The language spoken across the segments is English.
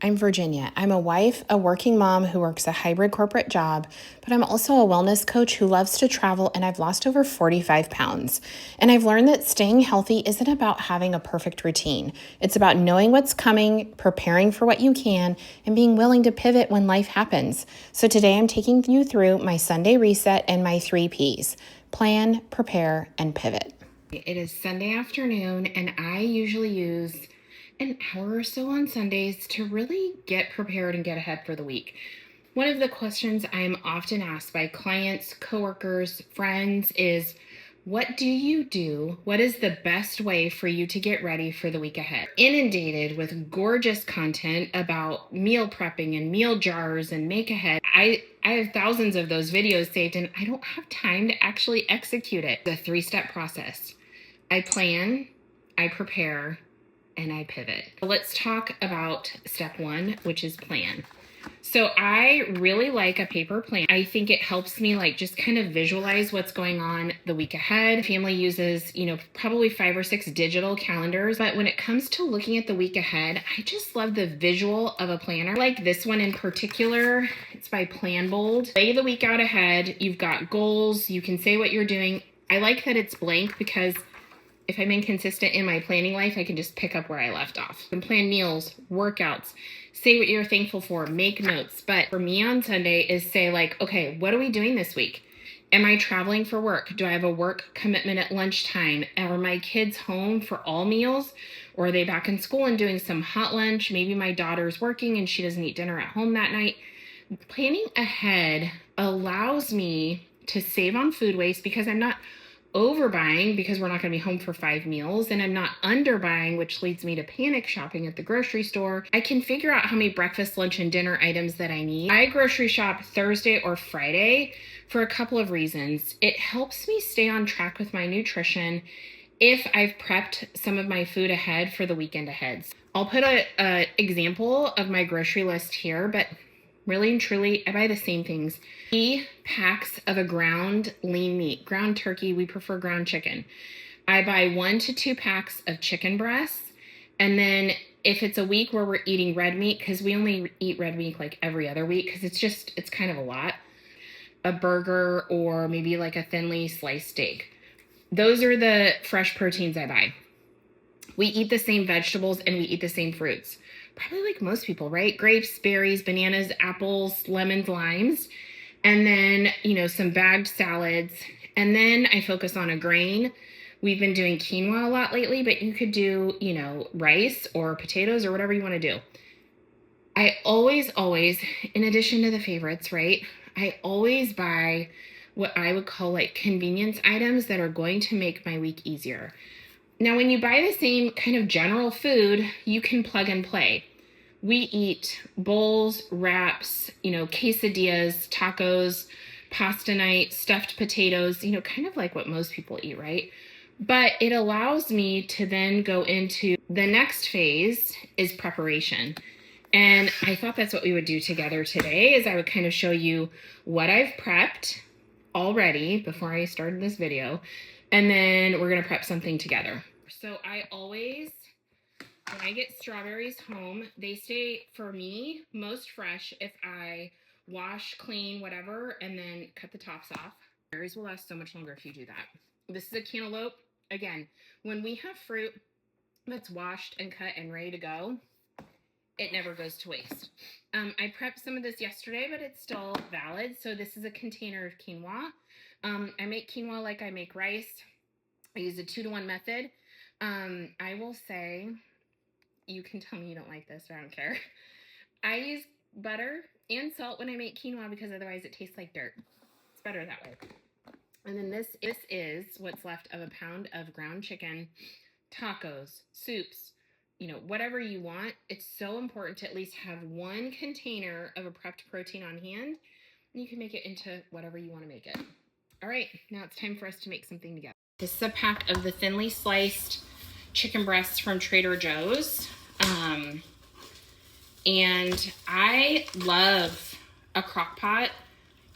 I'm Virginia. I'm a wife, a working mom who works a hybrid corporate job, but I'm also a wellness coach who loves to travel, and I've lost over 45 pounds. And I've learned that staying healthy isn't about having a perfect routine. It's about knowing what's coming, preparing for what you can, and being willing to pivot when life happens. So today I'm taking you through my Sunday reset and my 3 Ps: plan, prepare, and pivot. It is Sunday afternoon, and I usually use an hour or so on Sundays to really get prepared and get ahead for the week. One of the questions I am often asked by clients, coworkers, friends is, what do you do? What is the best way for you to get ready for the week ahead? Inundated with gorgeous content about meal prepping and meal jars and make ahead. I have thousands of those videos saved, and I don't have time to actually execute it. The 3-step process. I plan, I prepare, and I pivot. Let's talk about step 1, which is plan. So I really like a paper plan. I think it helps me just kind of visualize what's going on the week ahead. Family uses, probably 5 or 6 digital calendars, but when it comes to looking at the week ahead, I just love the visual of a planner. I like this one in particular. It's by PlanBold. Lay the week out ahead. You've got goals. You can say what you're doing. I like that it's blank because if I'm inconsistent in my planning life, I can just pick up where I left off. And plan meals, workouts, say what you're thankful for, make notes. But for me on Sunday is say okay, what are we doing this week? Am I traveling for work? Do I have a work commitment at lunchtime? Are my kids home for all meals? Or are they back in school and doing some hot lunch? Maybe my daughter's working and she doesn't eat dinner at home that night. Planning ahead allows me to save on food waste because I'm not overbuying because we're not going to be home for 5 meals, and I'm not underbuying, which leads me to panic shopping at the grocery store. I can figure out how many breakfast, lunch, and dinner items that I need. I grocery shop Thursday or Friday for a couple of reasons. It helps me stay on track with my nutrition if I've prepped some of my food ahead for the weekend ahead. I'll put an example of my grocery list here, but really and truly, I buy the same things. 3 packs of a ground lean meat, ground turkey. We prefer ground chicken. I buy 1 to 2 packs of chicken breasts. And then if it's a week where we're eating red meat, because we only eat red meat every other week, because it's kind of a lot, a burger or maybe a thinly sliced steak. Those are the fresh proteins I buy. We eat the same vegetables and we eat the same fruits. Probably like most people, right? Grapes, berries, bananas, apples, lemons, limes, and then, some bagged salads. And then I focus on a grain. We've been doing quinoa a lot lately, but you could do, rice or potatoes or whatever you want to do. I always, in addition to the favorites, right? I always buy what I would call convenience items that are going to make my week easier. Now, when you buy the same kind of general food, you can plug and play. We eat bowls, wraps, quesadillas, tacos, pasta night, stuffed potatoes, kind of like what most people eat, right? But it allows me to then go into the next phase is preparation. And I thought that's what we would do together today, is I would kind of show you what I've prepped already before I started this video. And then we're going to prep something together. So I always, when I get strawberries home, they stay, for me, most fresh if I wash, clean, whatever, and then cut the tops off. Berries will last so much longer if you do that. This is a cantaloupe. Again, when we have fruit that's washed and cut and ready to go, it never goes to waste. I prepped some of this yesterday, but it's still valid. So this is a container of quinoa. I make quinoa like I make rice. I use a 2-to-1 method. I will say, you can tell me you don't like this, but I don't care. I use butter and salt when I make quinoa because otherwise it tastes like dirt. It's better that way. And then this is what's left of a pound of ground chicken, tacos, soups, whatever you want. It's so important to at least have 1 container of a prepped protein on hand, and you can make it into whatever you want to make it. All right, now it's time for us to make something together. This is a pack of the thinly sliced chicken breasts from Trader Joe's. And I love a crock pot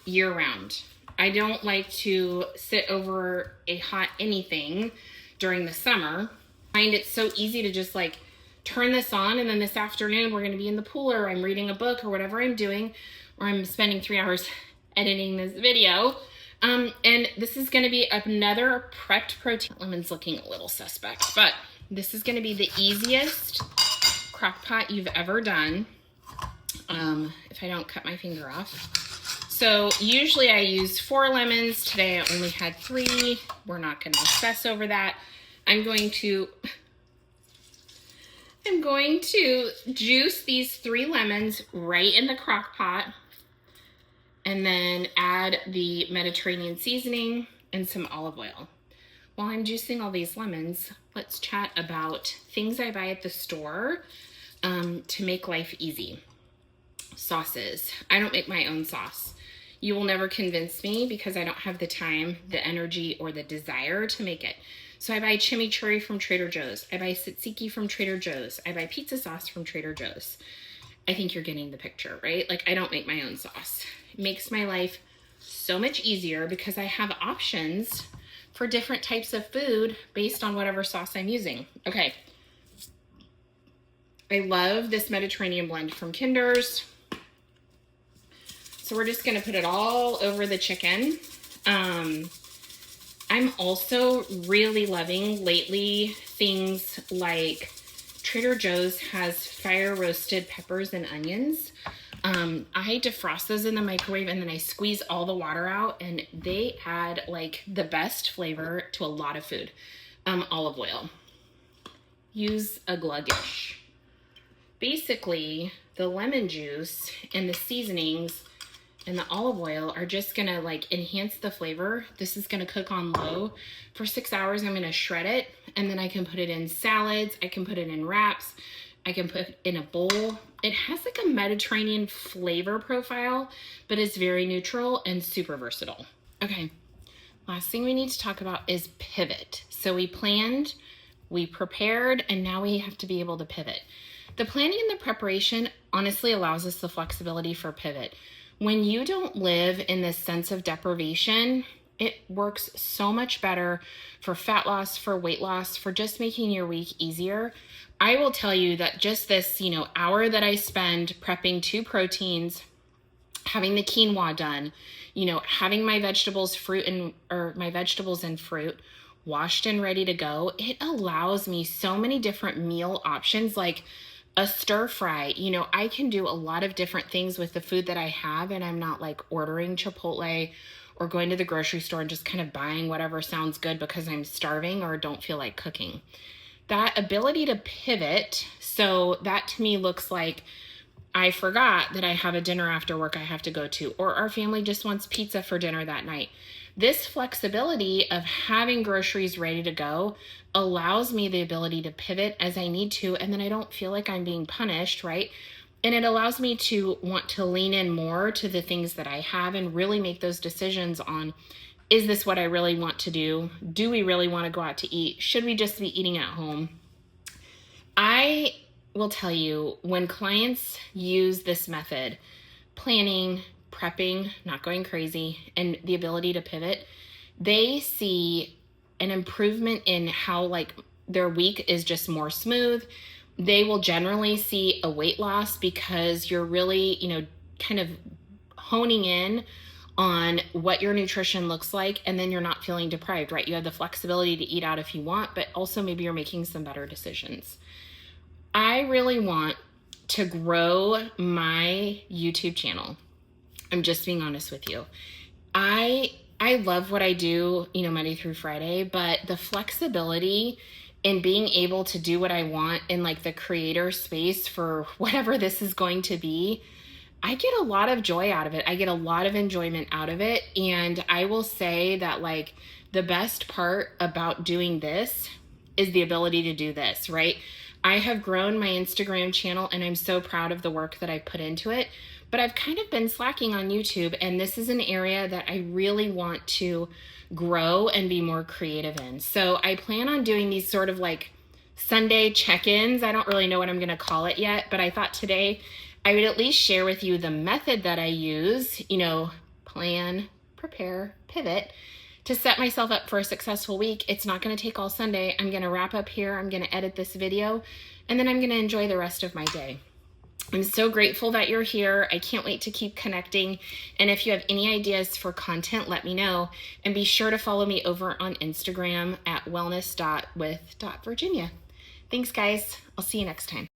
year round. I don't like to sit over a hot anything during the summer. I find it so easy to just turn this on, and then this afternoon we're going to be in the pool, or I'm reading a book, or whatever I'm doing, or I'm spending 3 hours editing this video. And this is going to be another prepped protein. Lemon's looking a little suspect, but this is going to be the easiest crock pot you've ever done, if I don't cut my finger off. So usually I use 4 lemons. Today I only had 3. We're not going to obsess over that. I'm going to juice these 3 lemons right in the crock pot, and then add the Mediterranean seasoning and some olive oil. While I'm juicing all these lemons, let's chat about things I buy at the store to make life easy. Sauces. I don't make my own sauce. You will never convince me because I don't have the time, the energy, or the desire to make it. So I buy chimichurri from Trader Joe's. I buy tzatziki from Trader Joe's. I buy pizza sauce from Trader Joe's. I think you're getting the picture, right? Like, I don't make my own sauce. It makes my life so much easier because I have options for different types of food based on whatever sauce I'm using. Okay. I love this Mediterranean blend from Kinder's. So we're just going to put it all over the chicken. I'm also really loving lately things like Trader Joe's has fire roasted peppers and onions. I defrost those in the microwave, and then I squeeze all the water out, and they add like the best flavor to a lot of food. Olive oil. Use a gluggish. Basically, the lemon juice and the seasonings and the olive oil are just gonna like enhance the flavor. This is gonna cook on low for 6 hours. I'm gonna shred it, and then I can put it in salads. I can put it in wraps. I can put it in a bowl. It has like a Mediterranean flavor profile, but it's very neutral and super versatile. Okay, last thing we need to talk about is pivot. So we planned, we prepared, and now we have to be able to pivot. The planning and the preparation honestly allows us the flexibility for pivot. When you don't live in this sense of deprivation, it works so much better for fat loss, for weight loss, for just making your week easier. I will tell you that just this, hour that I spend prepping 2 proteins, having the quinoa done, having my vegetables and fruit washed and ready to go, it allows me so many different meal options, like a stir fry. I can do a lot of different things with the food that I have, and I'm not like ordering Chipotle or going to the grocery store and just kind of buying whatever sounds good because I'm starving or don't feel like cooking. That ability to pivot, so that to me looks like I forgot that I have a dinner after work I have to go to, or our family just wants pizza for dinner that night. This flexibility of having groceries ready to go allows me the ability to pivot as I need to, and then I don't feel like I'm being punished, right? And it allows me to want to lean in more to the things that I have and really make those decisions on, is this what I really want to do? Do we really want to go out to eat? Should we just be eating at home? I will tell you, when clients use this method, planning, prepping, not going crazy, and the ability to pivot, they see an improvement in how like their week is just more smooth. They will generally see a weight loss because you're really, kind of honing in on what your nutrition looks like, and then you're not feeling deprived, right? You have the flexibility to eat out if you want, but also maybe you're making some better decisions. I really want to grow my YouTube channel. I'm just being honest with you. I love what I do, Monday through Friday, but the flexibility in being able to do what I want in like the creator space for whatever this is going to be, I get a lot of joy out of it. I get a lot of enjoyment out of it. And I will say that like the best part about doing this is the ability to do this, right? I have grown my Instagram channel and I'm so proud of the work that I put into it, but I've kind of been slacking on YouTube, and this is an area that I really want to grow and be more creative in. So I plan on doing these sort of like Sunday check-ins. I don't really know what I'm going to call it yet, but I thought today I would at least share with you the method that I use, plan, prepare, pivot, to set myself up for a successful week. It's not going to take all Sunday. I'm going to wrap up here. I'm going to edit this video, and then I'm going to enjoy the rest of my day. I'm so grateful that you're here. I can't wait to keep connecting. And if you have any ideas for content, let me know. And be sure to follow me over on Instagram at wellness.with.virginia. Thanks, guys. I'll see you next time.